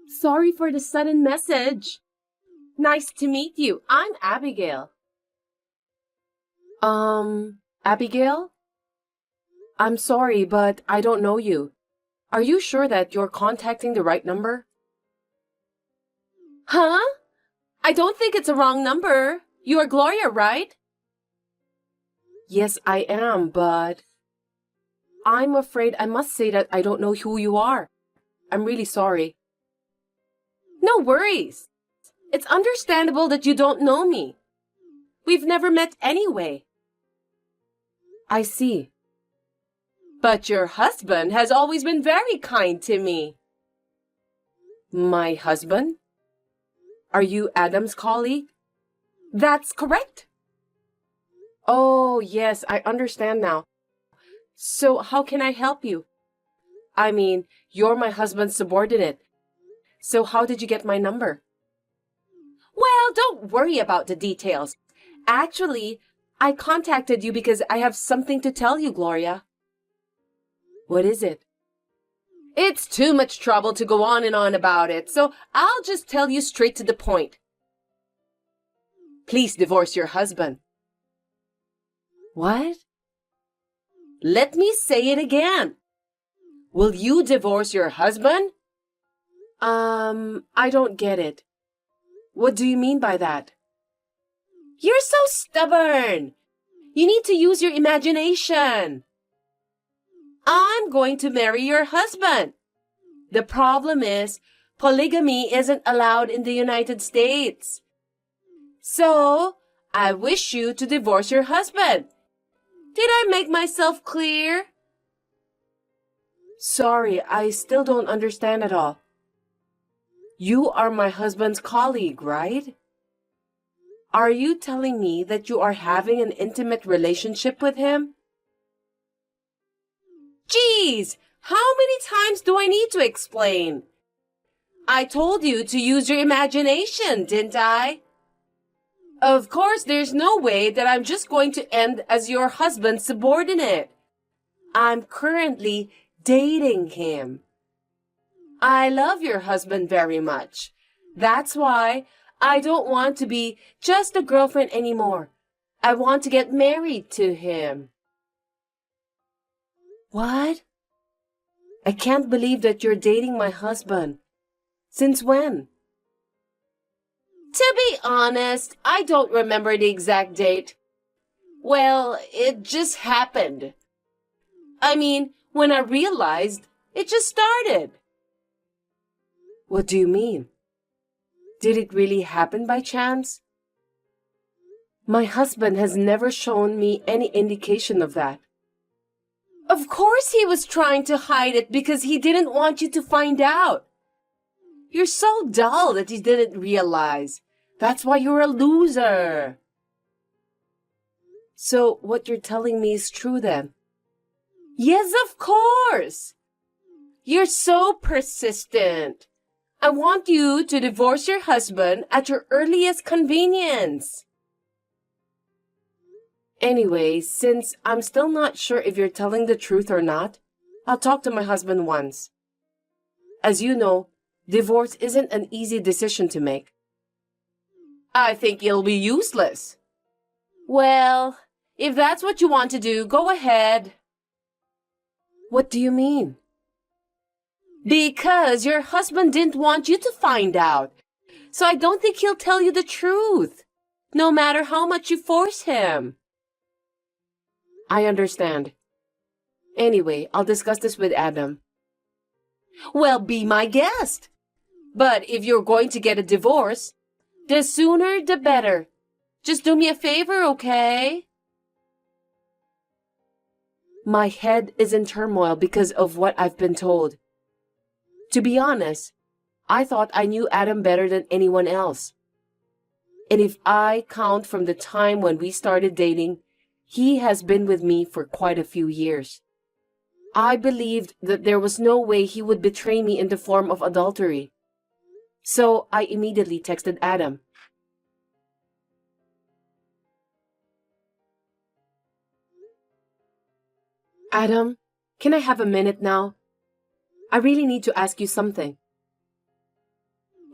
Sorry for the sudden message. Nice to meet you. I'm Abigail. Abigail? I'm sorry, but I don't know you. Are you sure that you're contacting the right number? Huh? I don't think it's a wrong number. You are Gloria, right? Yes, I am, but I'm afraid I must say that I don't know who you are. I'm really sorry. No worries. It's understandable that you don't know me. We've never met anyway. I see. But your husband has always been very kind to me. My husband? Are you Adam's colleague? That's correct. Oh, yes, I understand now. So how can I help you? I mean, you're my husband's subordinate. So how did you get my number? Well, don't worry about the details. Actually, I contacted you because I have something to tell you, Gloria. What is it? It's too much trouble to go on and on about it, so I'll just tell you straight to the point. Please divorce your husband. What? Let me say it again. Will you divorce your husband? I don't get it. What do you mean by that? You're so stubborn. You need to use your imagination. I'm going to marry your husband. The problem is, polygamy isn't allowed in the United States. So, I wish you to divorce your husband. Did I make myself clear? Sorry, I still don't understand at all. You are my husband's colleague, right? Are you telling me that you are having an intimate relationship with him? Geez, how many times do I need to explain? I told you to use your imagination, didn't I? Of course, there's no way that I'm just going to end as your husband's subordinate. I'm currently dating him. I love your husband very much. That's why I don't want to be just a girlfriend anymore. I want to get married to him. What? I can't believe that you're dating my husband. Since when? To be honest, I don't remember the exact date. Well, it just happened. I mean, when I realized, it just started. What do you mean? Did it really happen by chance? My husband has never shown me any indication of that. Of course he was trying to hide it because he didn't want you to find out. You're so dull that you didn't realize. That's why you're a loser. So what you're telling me is true then? Yes, of course. You're so persistent. I want you to divorce your husband at your earliest convenience. Anyway, since I'm still not sure if you're telling the truth or not, I'll talk to my husband once. As you know, divorce isn't an easy decision to make. I think it'll be useless. Well, if that's what you want to do, go ahead. What do you mean? Because your husband didn't want you to find out. So I don't think he'll tell you the truth, no matter how much you force him. I understand. Anyway, I'll discuss this with Adam. Well, be my guest. But if you're going to get a divorce, the sooner the better. Just do me a favor, okay? My head is in turmoil because of what I've been told. To be honest, I thought I knew Adam better than anyone else. And if I count from the time when we started dating, he has been with me for quite a few years. I believed that there was no way he would betray me in the form of adultery. So I immediately texted Adam. Adam, can I have a minute now? I really need to ask you something.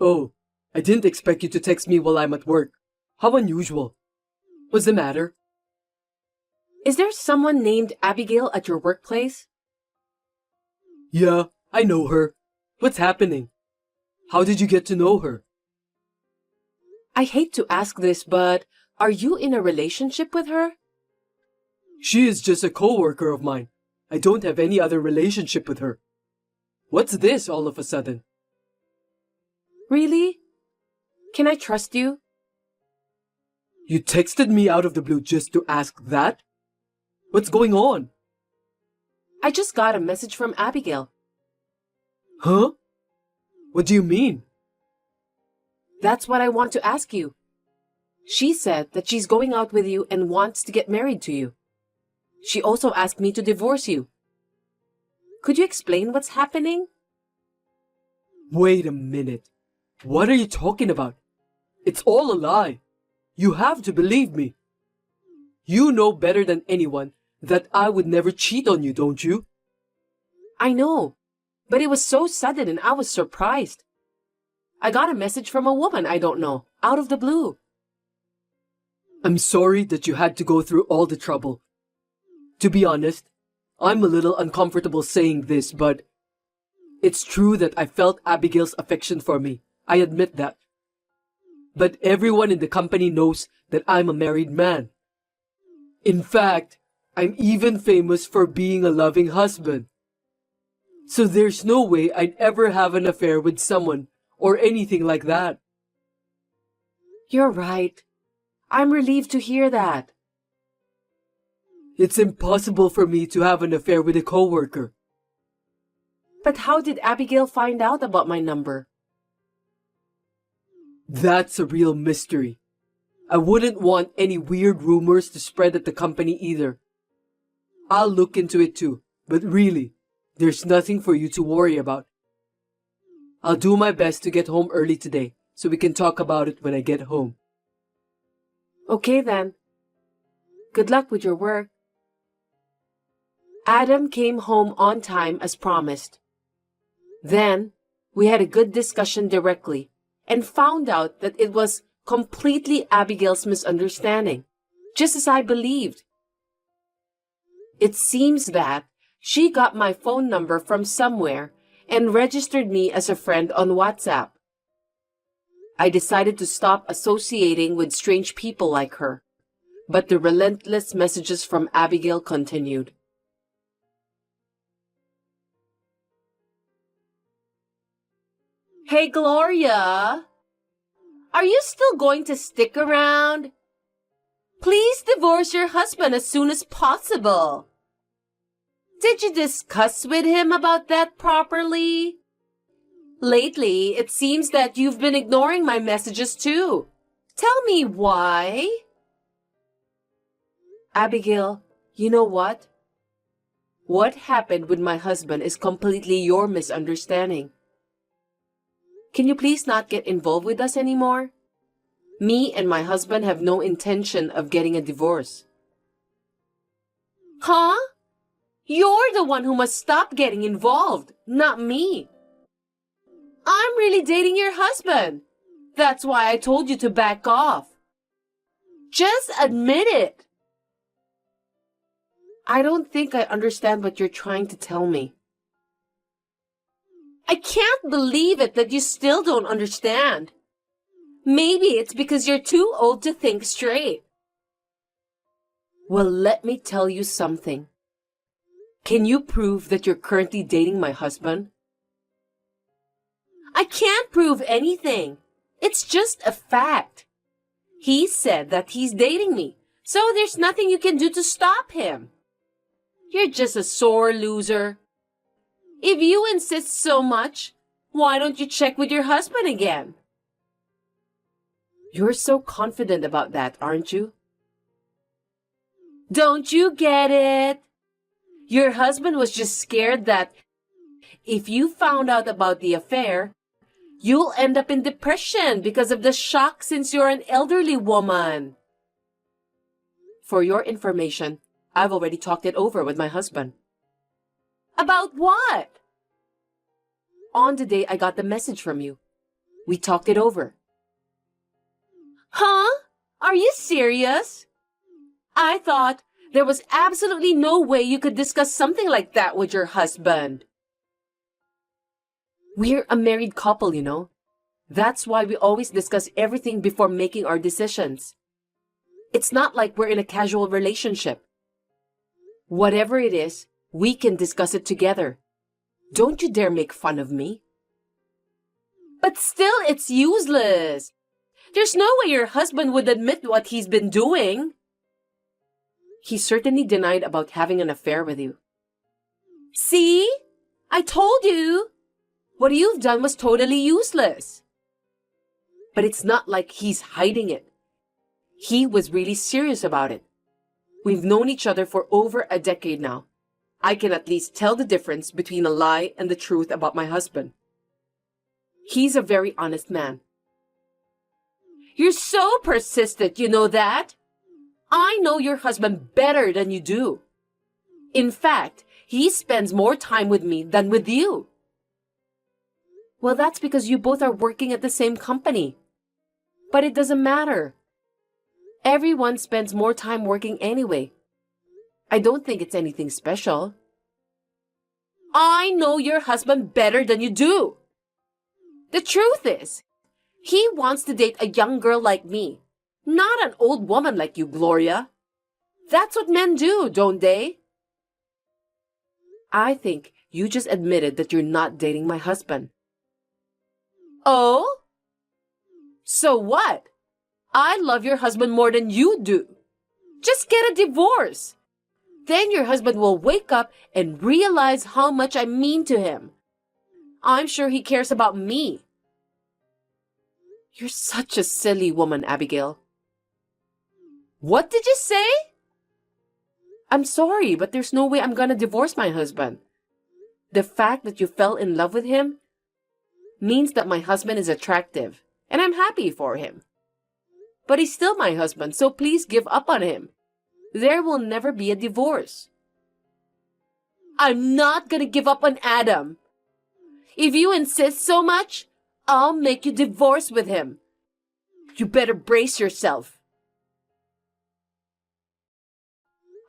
Oh, I didn't expect you to text me while I'm at work. How unusual. What's the matter? Is there someone named Abigail at your workplace? Yeah, I know her. What's happening? How did you get to know her? I hate to ask this, but are you in a relationship with her? She is just a coworker of mine. I don't have any other relationship with her. What's this all of a sudden? Really? Can I trust you? You texted me out of the blue just to ask that? What's going on? I just got a message from Abigail. Huh? What do you mean? That's what I want to ask you. She said that she's going out with you and wants to get married to you. She also asked me to divorce you. Could you explain what's happening? Wait a minute. What are you talking about? It's all a lie. You have to believe me. You know better than anyone that I would never cheat on you, don't you? I know, but it was so sudden and I was surprised. I got a message from a woman I don't know, out of the blue. I'm sorry that you had to go through all the trouble. To be honest, I'm a little uncomfortable saying this, but it's true that I felt Abigail's affection for me. I admit that. But everyone in the company knows that I'm a married man. In fact, I'm even famous for being a loving husband. So there's no way I'd ever have an affair with someone or anything like that. You're right. I'm relieved to hear that. It's impossible for me to have an affair with a coworker. But how did Abigail find out about my number? That's a real mystery. I wouldn't want any weird rumors to spread at the company either. I'll look into it too, but really, there's nothing for you to worry about. I'll do my best to get home early today, so we can talk about it when I get home. Okay then. Good luck with your work. Adam came home on time as promised. Then, we had a good discussion directly and found out that it was completely Abigail's misunderstanding, just as I believed. It seems that she got my phone number from somewhere and registered me as a friend on WhatsApp. I decided to stop associating with strange people like her, but the relentless messages from Abigail continued. Hey, Gloria! Are you still going to stick around? Please divorce your husband as soon as possible. Did you discuss with him about that properly? Lately, it seems that you've been ignoring my messages too. Tell me why. Abigail, you know what? What happened with my husband is completely your misunderstanding. Can you please not get involved with us anymore? Me and my husband have no intention of getting a divorce. Huh? You're the one who must stop getting involved, not me. I'm really dating your husband. That's why I told you to back off. Just admit it. I don't think I understand what you're trying to tell me. I can't believe it that you still don't understand. Maybe it's because you're too old to think straight. Well, let me tell you something. Can you prove that you're currently dating my husband? I can't prove anything. It's just a fact. He said that he's dating me, so there's nothing you can do to stop him. You're just a sore loser. If you insist so much, why don't you check with your husband again? You're so confident about that, aren't you? Don't you get it? Your husband was just scared that if you found out about the affair, you'll end up in depression because of the shock since you're an elderly woman. For your information, I've already talked it over with my husband. About what? On the day I got the message from you. We talked it over. Huh? Are you serious? I thought there was absolutely no way you could discuss something like that with your husband. We're a married couple, you know. That's why we always discuss everything before making our decisions. It's not like we're in a casual relationship. Whatever it is, we can discuss it together. Don't you dare make fun of me. But still, it's useless. There's no way your husband would admit what he's been doing. He certainly denied about having an affair with you. See? I told you. What you've done was totally useless. But it's not like he's hiding it. He was really serious about it. We've known each other for over a decade now. I can at least tell the difference between a lie and the truth about my husband. He's a very honest man. You're so persistent, you know that? I know your husband better than you do. In fact, he spends more time with me than with you. Well, that's because you both are working at the same company. But it doesn't matter. Everyone spends more time working anyway. I don't think it's anything special. I know your husband better than you do. The truth is, he wants to date a young girl like me, not an old woman like you, Gloria. That's what men do, don't they? I think you just admitted that you're not dating my husband. Oh? So what? I love your husband more than you do. Just get a divorce. Then your husband will wake up and realize how much I mean to him. I'm sure he cares about me. You're such a silly woman, Abigail. What did you say? I'm sorry, but there's no way I'm gonna divorce my husband. The fact that you fell in love with him means that my husband is attractive, and I'm happy for him. But he's still my husband, so please give up on him. There will never be a divorce. I'm not gonna give up on Adam. If you insist so much, I'll make you divorce with him. You better brace yourself.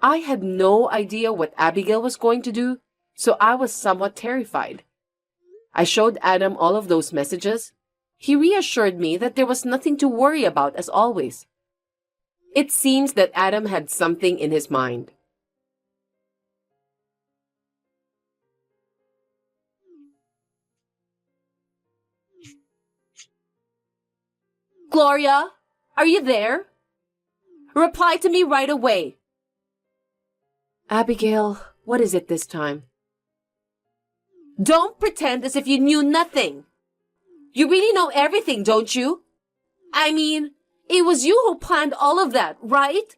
I had no idea what Abigail was going to do, so I was somewhat terrified. I showed Adam all of those messages. He reassured me that there was nothing to worry about as always. It seems that Adam had something in his mind. Gloria, are you there? Reply to me right away. Abigail, what is it this time? Don't pretend as if you knew nothing. You really know everything, don't you? I mean, it was you who planned all of that, right?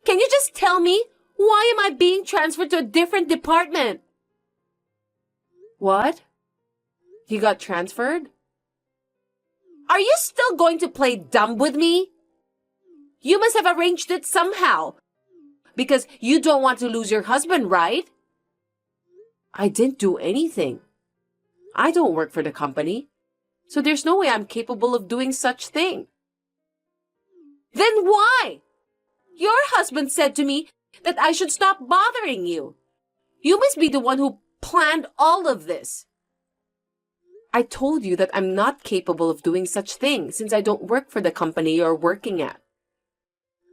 Can you just tell me, why am I being transferred to a different department? What? You got transferred? Are you still going to play dumb with me? You must have arranged it somehow. Because you don't want to lose your husband, right? I didn't do anything. I don't work for the company. So there's no way I'm capable of doing such thing. Then why? Your husband said to me that I should stop bothering you. You must be the one who planned all of this. I told you that I'm not capable of doing such things since I don't work for the company you're working at.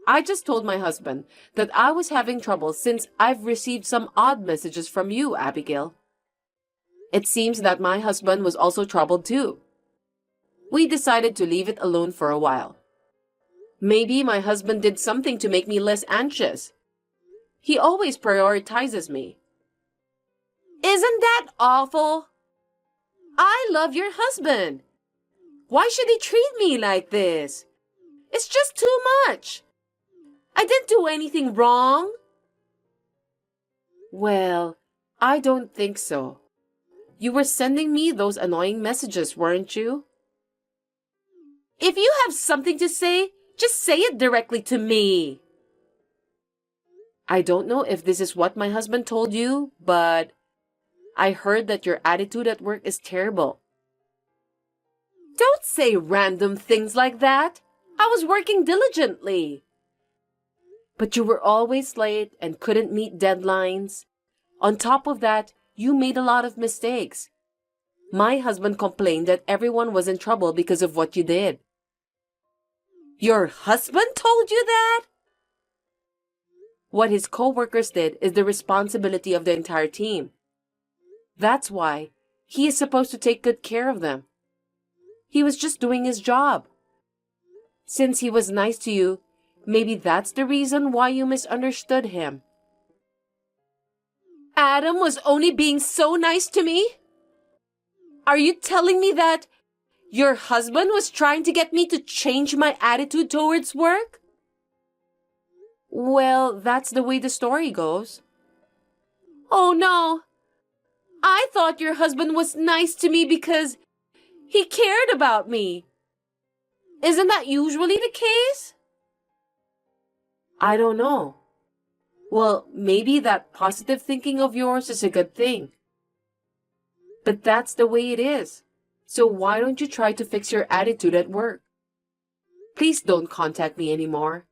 I just told my husband that I was having trouble since I've received some odd messages from you, Abigail. It seems that my husband was also troubled too. We decided to leave it alone for a while. Maybe my husband did something to make me less anxious. He always prioritizes me. Isn't that awful? I love your husband. Why should he treat me like this? It's just too much. I didn't do anything wrong. Well, I don't think so. You were sending me those annoying messages, weren't you? If you have something to say, just say it directly to me. I don't know if this is what my husband told you, but I heard that your attitude at work is terrible. Don't say random things like that. I was working diligently. But you were always late and couldn't meet deadlines. On top of that, you made a lot of mistakes. My husband complained that everyone was in trouble because of what you did. Your husband told you that? What his co-workers did is the responsibility of the entire team. That's why he is supposed to take good care of them. He was just doing his job. Since he was nice to you, maybe that's the reason why you misunderstood him. Adam was only being so nice to me? Are you telling me that your husband was trying to get me to change my attitude towards work? Well, that's the way the story goes. Oh no! I thought your husband was nice to me because he cared about me. Isn't that usually the case? I don't know. Well, maybe that positive thinking of yours is a good thing. But that's the way it is. So why don't you try to fix your attitude at work? Please don't contact me anymore.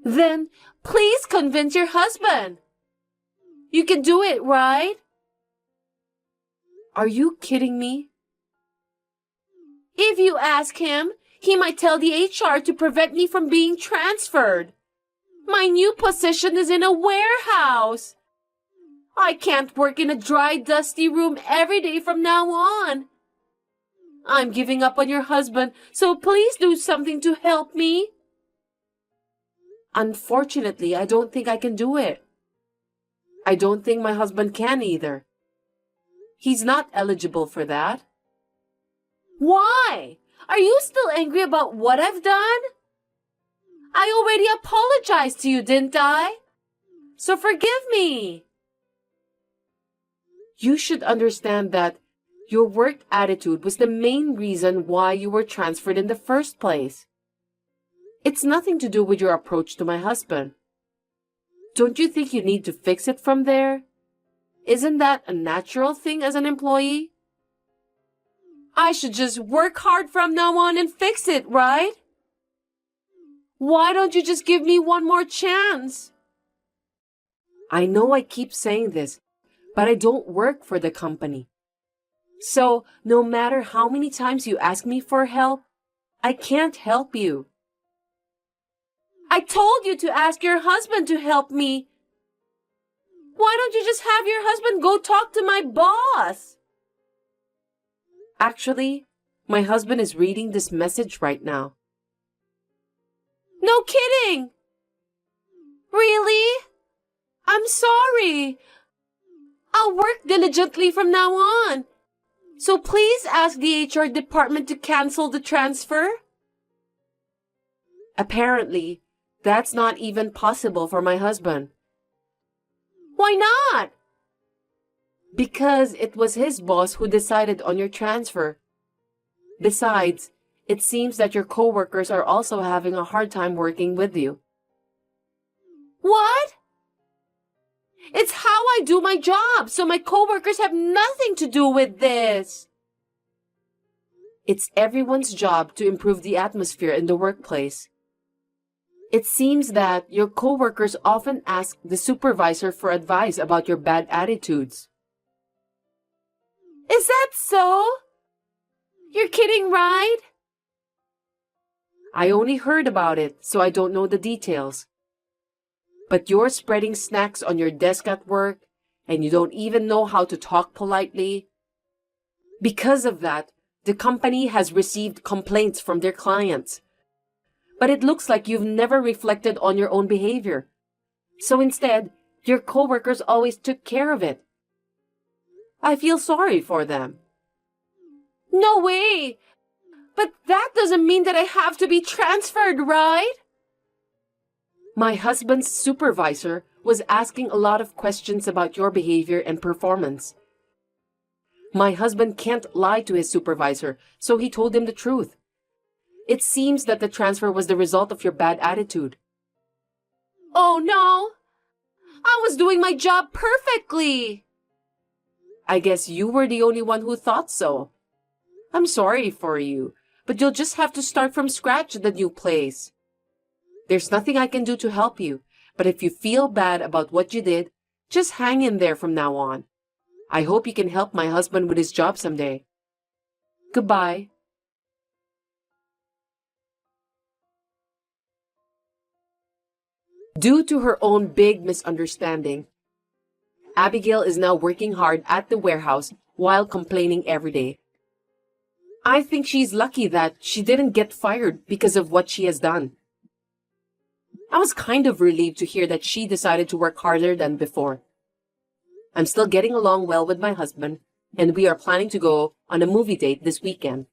Then please convince your husband. You can do it, right? Are you kidding me? If you ask him, he might tell the HR to prevent me from being transferred. My new position is in a warehouse. I can't work in a dry, dusty room every day from now on. I'm giving up on your husband, so please do something to help me. Unfortunately, I don't think I can do it. I don't think my husband can either. He's not eligible for that. Why? Are you still angry about what I've done? I already apologized to you, didn't I? So forgive me. You should understand that your work attitude was the main reason why you were transferred in the first place. It's nothing to do with your approach to my husband. Don't you think you need to fix it from there? Isn't that a natural thing as an employee? I should just work hard from now on and fix it, right? Why don't you just give me one more chance? I know I keep saying this, but I don't work for the company. So, no matter how many times you ask me for help, I can't help you. I told you to ask your husband to help me. Why don't you just have your husband go talk to my boss? Actually, my husband is reading this message right now. No kidding! Really? I'm sorry. I'll work diligently from now on. So please ask the HR department to cancel the transfer. Apparently, that's not even possible for my husband. Why not? Because it was his boss who decided on your transfer. Besides, it seems that your coworkers are also having a hard time working with you. What? It's how I do my job, so my coworkers have nothing to do with this. It's everyone's job to improve the atmosphere in the workplace. It seems that your coworkers often ask the supervisor for advice about your bad attitudes. Is that so? You're kidding, right? I only heard about it, so I don't know the details. But you're spreading snacks on your desk at work, and you don't even know how to talk politely. Because of that, the company has received complaints from their clients. But it looks like you've never reflected on your own behavior. So instead, your coworkers always took care of it. I feel sorry for them. No way! But that doesn't mean that I have to be transferred, right? My husband's supervisor was asking a lot of questions about your behavior and performance. My husband can't lie to his supervisor, so he told him the truth. It seems that the transfer was the result of your bad attitude. Oh no! I was doing my job perfectly! I guess you were the only one who thought so. I'm sorry for you, but you'll just have to start from scratch at the new place. There's nothing I can do to help you, but if you feel bad about what you did, just hang in there from now on. I hope you can help my husband with his job someday. Goodbye. Due to her own big misunderstanding, Abigail is now working hard at the warehouse while complaining every day. I think she's lucky that she didn't get fired because of what she has done. I was kind of relieved to hear that she decided to work harder than before. I'm still getting along well with my husband, and we are planning to go on a movie date this weekend.